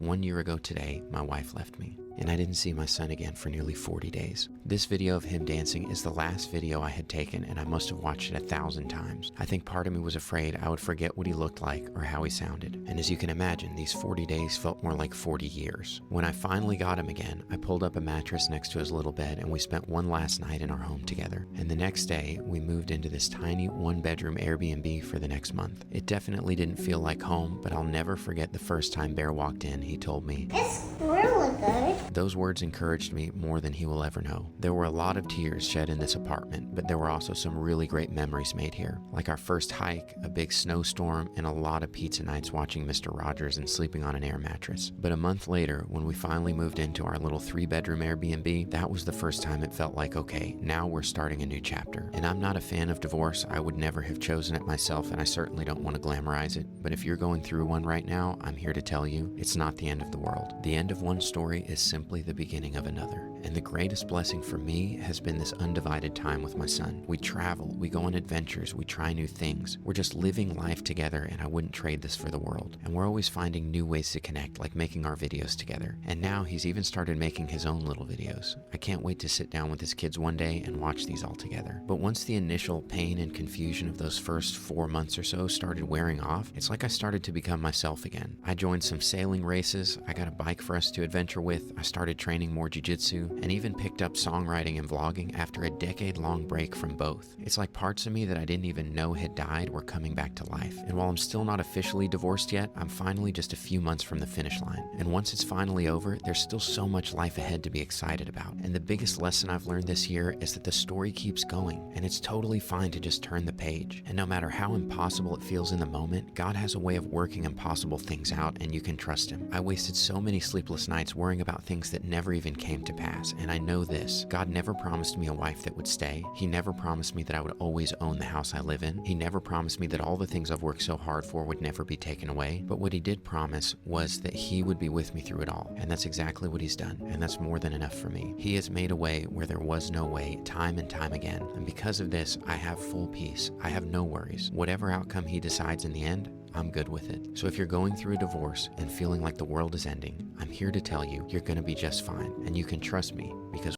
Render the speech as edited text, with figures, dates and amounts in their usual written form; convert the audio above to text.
1 year ago today, my wife left me, and I didn't see my son again for nearly 40 days. This video of him dancing is the last video I had taken, and I must have watched it 1,000 times. I think part of me was afraid I would forget what he looked like or how he sounded. And as you can imagine, these 40 days felt more like 40 years. When I finally got him again, I pulled up a mattress next to his little bed and we spent one last night in our home together. And the next day, we moved into this tiny one-bedroom Airbnb for the next month. It definitely didn't feel like home, but I'll never forget the first time Bear walked in. He told me, "It's really good." Those words encouraged me more than he will ever know. There were a lot of tears shed in this apartment, but there were also some really great memories made here, like our first hike, a big snowstorm, and a lot of pizza nights watching Mr. Rogers and sleeping on an air mattress. But a month later, when we finally moved into our little 3-bedroom Airbnb, that was the first time it felt like, okay, now we're starting a new chapter. And I'm not a fan of divorce. I would never have chosen it myself, and I certainly don't want to glamorize it. But if you're going through one right now, I'm here to tell you, it's not the end of the world. The end of one story is simply the beginning of another. And the greatest blessing for me has been this undivided time with my son. We travel, we go on adventures, we try new things. We're just living life together, and I wouldn't trade this for the world. And we're always finding new ways to connect, like making our videos together. And now he's even started making his own little videos. I can't wait to sit down with his kids one day and watch these all together. But once the initial pain and confusion of those first 4 months or so started wearing off, it's like I started to become myself again. I joined some sailing races, I got a bike for us to adventure with, I started training more jiu-jitsu, and even picked up songwriting and vlogging after a decade-long break from both. It's like parts of me that I didn't even know had died were coming back to life. And while I'm still not officially divorced yet, I'm finally just a few months from the finish line. And once it's finally over, there's still so much life ahead to be excited about. And the biggest lesson I've learned this year is that the story keeps going, and it's totally fine to just turn the page. And no matter how impossible it feels in the moment, God has a way of working impossible things out, and you can trust Him. I wasted so many sleepless nights worrying about things that never even came to pass, and I know this: God never promised me a wife that would stay. He never promised me that I would always own the house I live in. He never promised me that all the things I've worked so hard for would never be taken away. But what He did promise was that He would be with me through it all, and that's exactly what He's done, and that's more than enough for me. He has made a way where there was no way, time and time again, and because of this, I have full peace. I have no worries. Whatever outcome He decides in the end, I'm good with it. So if you're going through a divorce and feeling like the world is ending, I'm here to tell you, you're gonna be just fine, and you can trust me, because